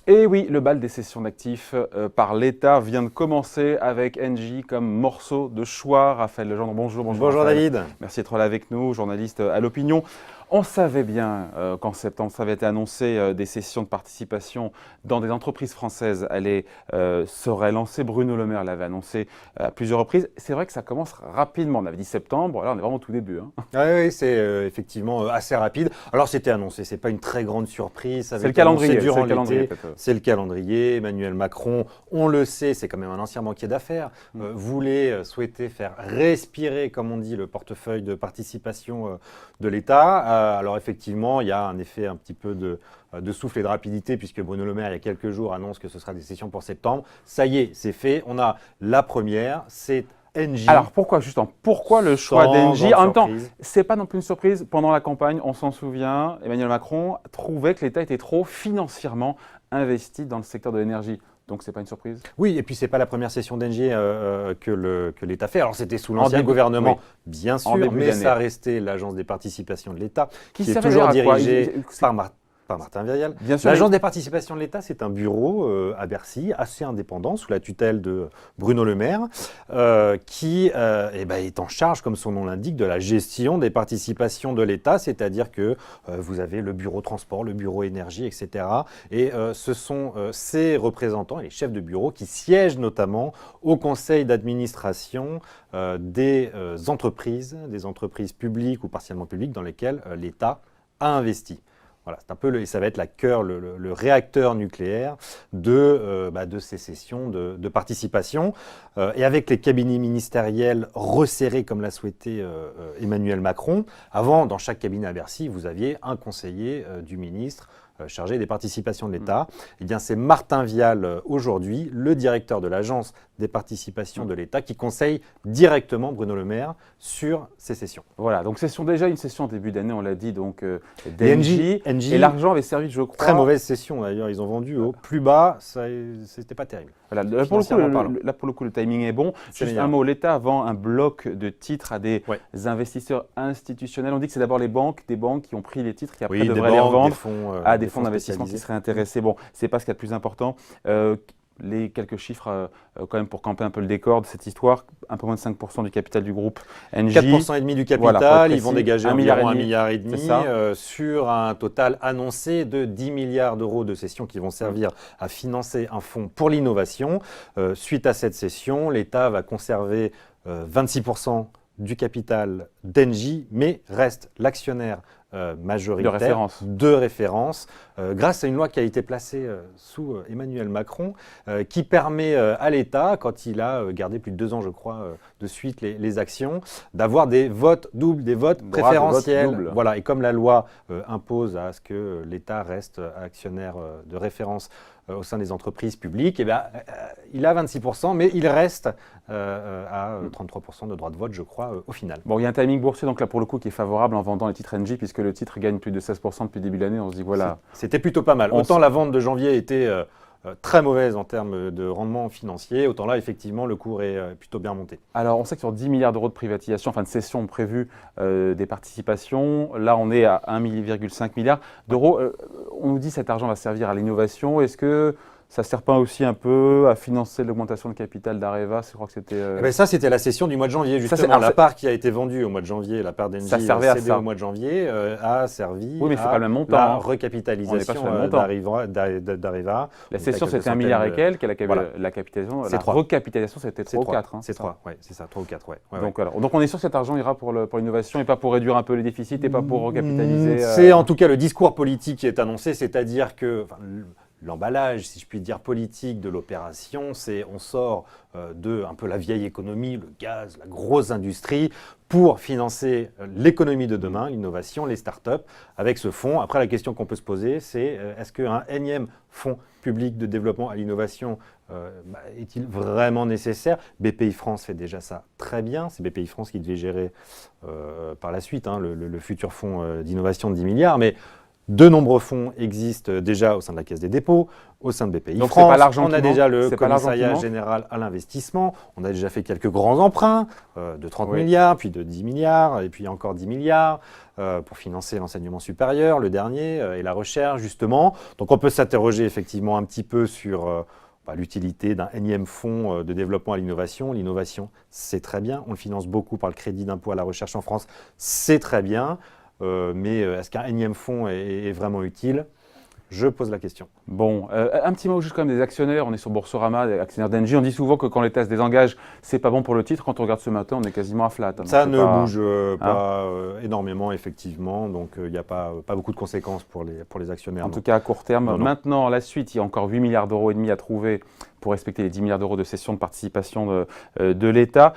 Et oui, le bal des cessions d'actifs par l'État vient de commencer avec Engie comme morceau de choix. Raphaël Legendre, bonjour. Bonjour Raphaël. David. Merci d'être là avec nous, journaliste à l'Opinion. On savait bien qu'en septembre, ça avait été annoncé des cessions de participation dans des entreprises françaises seraient lancées. Bruno Le Maire l'avait annoncé à plusieurs reprises. C'est vrai que ça commence rapidement. On avait dit septembre, là on est vraiment au tout début. Oui, c'est effectivement assez rapide. Alors c'était annoncé, c'est pas une très grande surprise. C'est le calendrier. C'est le calendrier. Emmanuel Macron, on le sait, c'est quand même un ancien banquier d'affaires, souhaitait faire respirer, comme on dit, le portefeuille de participation de l'État. Alors effectivement, il y a un effet un petit peu de souffle et de rapidité, puisque Bruno Le Maire, il y a quelques jours, annonce que ce sera des sessions pour septembre. Ça y est, c'est fait. On a la première, c'est Engie. Alors pourquoi le choix d'Engie? En même temps, ce n'est pas non plus une surprise. Pendant la campagne, on s'en souvient, Emmanuel Macron trouvait que l'État était trop financièrement investi dans le secteur de l'énergie. Donc, ce n'est pas une surprise? Oui, et puis ce n'est pas la première session d'Engie que l'État fait. Alors, c'était sous l'ancien gouvernement, bien sûr, mais ça restait l'Agence des participations de l'État, qui est toujours dirigée par Martin Vyrial. L'Agence des participations de l'État, c'est un bureau à Bercy, assez indépendant, sous la tutelle de Bruno Le Maire, qui est en charge, comme son nom l'indique, de la gestion des participations de l'État, c'est-à-dire que vous avez le bureau transport, le bureau énergie, etc. Et ce sont ces représentants, les chefs de bureau, qui siègent notamment au conseil d'administration des entreprises publiques ou partiellement publiques dans lesquelles l'État a investi. Voilà, c'est un peu ça va être le réacteur nucléaire de ces sessions de participation. Et avec les cabinets ministériels resserrés comme l'a souhaité Emmanuel Macron, avant, dans chaque cabinet à Bercy, vous aviez un conseiller du ministre chargé des participations de l'État. Eh bien, c'est Martin Vyal aujourd'hui, le directeur de l'Agence des participations de l'État, qui conseille directement Bruno Le Maire sur ces sessions. Voilà, donc déjà une session en début d'année, on l'a dit, donc d'Engie. Et l'argent avait servi, je crois. Très mauvaise session d'ailleurs, ils ont vendu au plus bas, c'était pas terrible. Voilà, là pour le coup, le timing est bon. Juste un mot, l'État vend un bloc de titres à des investisseurs institutionnels. On dit que c'est d'abord des banques qui ont pris les titres, qui après devraient les revendre à des fonds d'investissement qui seraient intéressés. Bon, c'est pas ce qu'il y a de plus important. Les quelques chiffres, quand même, pour camper un peu le décor de cette histoire, un peu moins de 5% du capital du groupe Engie. 4,5% du capital, ils vont dégager $1,5 milliard sur un total annoncé de 10 milliards d'euros de cessions qui vont servir à financer un fonds pour l'innovation. Suite à cette cession, l'État va conserver 26% du capital d'Engie, mais reste l'actionnaire majoritaire de référence grâce à une loi qui a été placée sous Emmanuel Macron qui permet à l'État, quand il a gardé plus de 2 ans, je crois, de suite les actions, d'avoir des votes doubles, des votes préférentiels. Voilà. Et comme la loi impose à ce que l'État reste actionnaire de référence au sein des entreprises publiques, eh bien, il a 26%, mais il reste à 33% de droits de vote, je crois, au final. Bon, il y a un timing boursier, donc là, pour le coup, qui est favorable en vendant les titres Engie, puisque le titre gagne plus de 16% depuis le début de l'année. On se dit, voilà. C'était plutôt pas mal. Autant la vente de janvier était très mauvaise en termes de rendement financier, autant là, effectivement, le cours est plutôt bien monté. Alors, on sait que sur 10 milliards d'euros de privatisation, enfin de cessions prévues des participations, là, on est à 1,5 milliard d'euros. On nous dit que cet argent va servir à l'innovation. Est-ce que ça ne sert pas aussi un peu à financer l'augmentation de capital d'Areva? Je crois que c'était. Ça, c'était la session du mois de janvier, justement. La part qui a été vendue au moit de janvier, la part d'Engie cédée au mois de janvier, a servi à la recapitalisation d'Areva. La cession, c'était 1 milliard et quelques, la capitalisation, la recapitalisation, c'était 3 ou 4. C'est 3, oui, c'est ça, 3 ou 4. Donc, on est sûr que cet argent ira pour l'innovation et pas pour réduire un peu les déficits et pas pour recapitaliser. C'est en tout cas le discours politique qui est annoncé, c'est-à-dire que l'emballage, si je puis dire, politique de l'opération, c'est on sort de un peu la vieille économie, le gaz, la grosse industrie, pour financer l'économie de demain, l'innovation, les startups, avec ce fonds. Après, la question qu'on peut se poser, c'est est-ce qu'un énième fonds public de développement à l'innovation est-il vraiment nécessaire? BPI France fait déjà ça très bien. C'est BPI France qui devait gérer par la suite le futur fonds d'innovation de 10 milliards. Mais De nombreux fonds existent déjà au sein de la Caisse des dépôts, au sein de BPI Donc France. Pas l'argent on a déjà le commissariat général à l'investissement. On a déjà fait quelques grands emprunts de 30 milliards, puis de 10 milliards, et puis encore 10 milliards pour financer l'enseignement supérieur, le dernier, et la recherche, justement. Donc on peut s'interroger effectivement un petit peu sur l'utilité d'un énième fonds de développement à l'innovation. L'innovation, c'est très bien. On le finance beaucoup par le crédit d'impôt à la recherche en France. C'est très bien. Mais est-ce qu'un énième fonds est vraiment utile ? Je pose la question. Bon, un petit mot juste quand même des actionnaires. On est sur Boursorama, des actionnaires d'Engie. On dit souvent que quand l'État se désengage, c'est pas bon pour le titre. Quand on regarde ce matin, on est quasiment à flat. Ça ne bouge pas énormément, effectivement. Donc, il n'y a pas beaucoup de conséquences pour les actionnaires. En tout cas, à court terme. Non. Maintenant, la suite, il y a encore 8,5 milliards d'euros à trouver pour respecter les 10 milliards d'euros de cession de participation de l'État.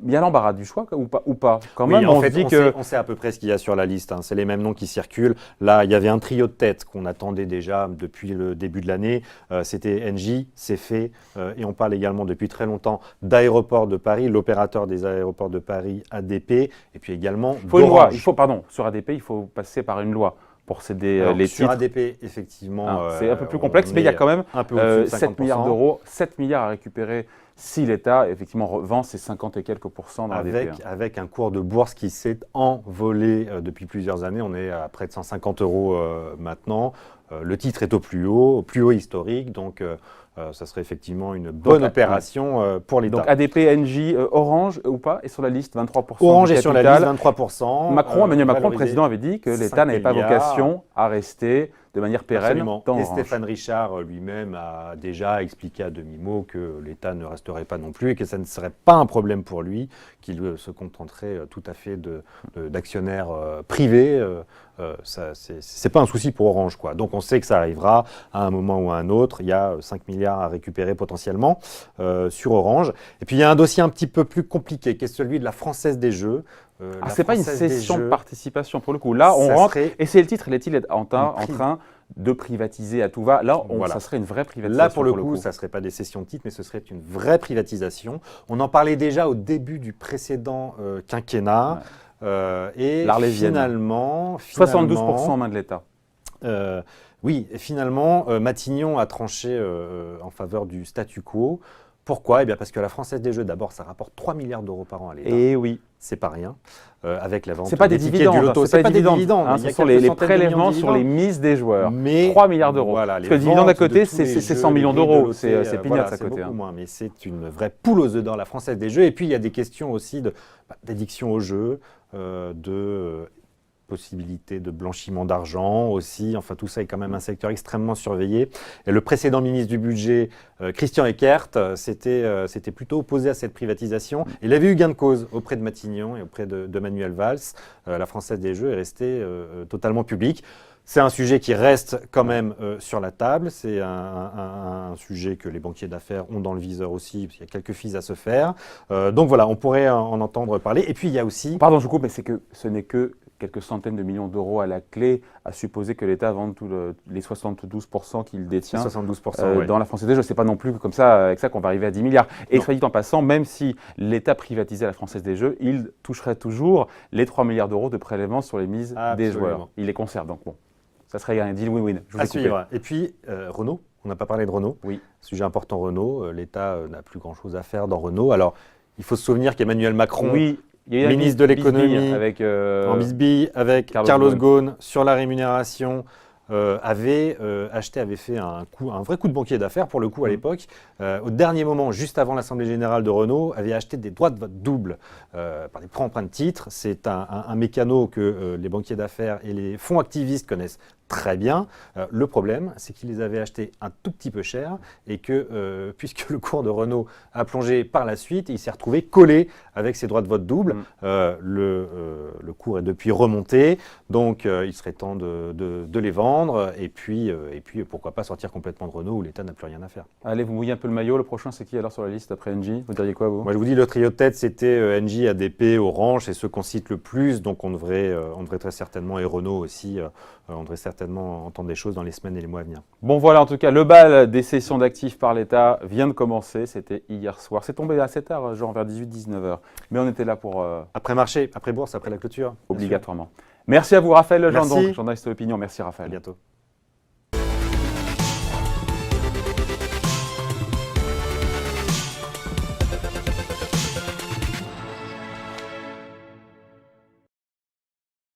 Il y a l'embarras du choix ou pas Quand même, on sait à peu près ce qu'il y a sur la liste. C'est les mêmes noms qui circulent. Là, il y avait un trio de tête qu'on attendait déjà depuis le début de l'année. C'était Engie, c'est fait. Et on parle également depuis très longtemps d'Aéroports de Paris, l'opérateur des aéroports de Paris, ADP. Et puis également d'Orange. Sur ADP, il faut passer par une loi pour céder les sur titres. ADP, effectivement. C'est un peu plus complexe, mais il y a quand même 7 milliards d'euros, 7 milliards à récupérer si l'État, effectivement, revend ses 50 et quelques pourcents dans ADP. Avec un cours de bourse qui s'est envolé depuis plusieurs années. On est à près de 150 € maintenant. Le titre est au plus haut historique. Donc, ça serait effectivement une bonne opération pour l'État. Donc ADP, Engie, Orange ou pas est sur la liste, 23%. Orange est sur la liste, 23%. Emmanuel Macron, le président, avait dit que l'État n'avait pas vocation à rester de manière pérenne dans Orange. Et Stéphane Richard lui-même a déjà expliqué à demi-mot que l'État ne resterait pas non plus et que ça ne serait pas un problème pour lui, qu'il se contenterait tout à fait d'actionnaires privés. C'est pas un souci pour Orange, quoi. Donc on sait que ça arrivera à un moment ou à un autre. Il y a 5 milliards à récupérer potentiellement sur Orange. Et puis il y a un dossier un petit peu plus compliqué qui est celui de la Française des Jeux. C'est pas une cession de participation pour le coup. Là, on rentre et c'est le titre. Est-il en train de privatiser à tout va? Là, ça serait une vraie privatisation. Là, pour le coup, ça ne serait pas des cessions de titres, mais ce serait une vraie privatisation. On en parlait déjà au début du précédent quinquennat. Et finalement… 72% en main de l'État. Oui, finalement, Matignon a tranché en faveur du statu quo. Pourquoi ? Eh bien parce que la Française des Jeux, d'abord, ça rapporte 3 milliards d'euros par an à l'État. Et oui. C'est pas rien. Avec la vente des tickets du loto. C'est pas des dividendes. Ce sont les prélèvements sur les mises des joueurs. Mais 3 milliards d'euros. Voilà, parce que le dividende à côté, c'est 100 millions d'euros. C'est peanuts à côté. C'est beaucoup moins, mais c'est une vraie poule aux œufs d'or, la Française des Jeux. Et puis, il y a des questions aussi d'addiction au jeu, de possibilité de blanchiment d'argent aussi. Enfin, tout ça est quand même un secteur extrêmement surveillé. Et le précédent ministre du Budget, Christian Eckert, s'était plutôt opposé à cette privatisation. Il avait eu gain de cause auprès de Matignon et auprès de Manuel Valls. La Française des Jeux est restée totalement publique. C'est un sujet qui reste quand même sur la table. C'est un sujet que les banquiers d'affaires ont dans le viseur aussi, parce qu'il y a quelques fiches à se faire. Donc voilà, on pourrait en entendre parler. Et puis il y a aussi… Pardon, je coupe, mais c'est que ce n'est que quelques centaines de millions d'euros à la clé, à supposer que l'État vende les 72% qu'il détient 72%, dans la Française des Jeux. Ce n'est pas non plus comme ça, avec ça qu'on va arriver à 10 milliards. Et soit dit en passant, même si l'État privatisait la Française des Jeux, il toucherait toujours les 3 milliards d'euros de prélèvements sur les mises des joueurs. Il les conserve. Donc bon, ça serait un deal win-win. À suivre. Et puis, Renault, on n'a pas parlé de Renault. Oui. Sujet important, Renault. L'État n'a plus grand-chose à faire dans Renault. Alors, il faut se souvenir qu'Emmanuel Macron… Oui. Ministre de l'économie, en bisbille, avec Carlos Ghosn sur la rémunération, avait fait un vrai coup de banquier d'affaires pour le coup à l'époque. Au dernier moment, juste avant l'Assemblée Générale de Renault, avait acheté des droits de vote doubles par des pré-emprunts de titres. C'est un mécano que les banquiers d'affaires et les fonds activistes connaissent très bien. Le problème, c'est qu'ils les avaient achetés un tout petit peu cher et que, puisque le cours de Renault a plongé par la suite, il s'est retrouvé collé avec ses droits de vote doubles. Le cours est depuis remonté, donc il serait temps de les vendre et puis pourquoi pas sortir complètement de Renault où l'État n'a plus rien à faire. Allez, vous mouillez un peu le maillot. Le prochain, c'est qui alors sur la liste après Engie? Vous diriez quoi, vous? Moi, je vous dis, le trio de tête, c'était Engie, ADP, Orange, c'est ceux qu'on cite le plus, donc on devrait très certainement, et Renault aussi, on devrait certainement certainement entendre des choses dans les semaines et les mois à venir. Bon voilà, en tout cas, le bal des cessions d'actifs par l'État vient de commencer. C'était hier soir. C'est tombé assez tard, genre vers 18-19 h. Mais on était là pour… Après marché, après bourse, après la clôture. Obligatoirement. Merci à vous, Raphaël Lejean, journaliste d'opinion. Merci, Raphaël. À bientôt.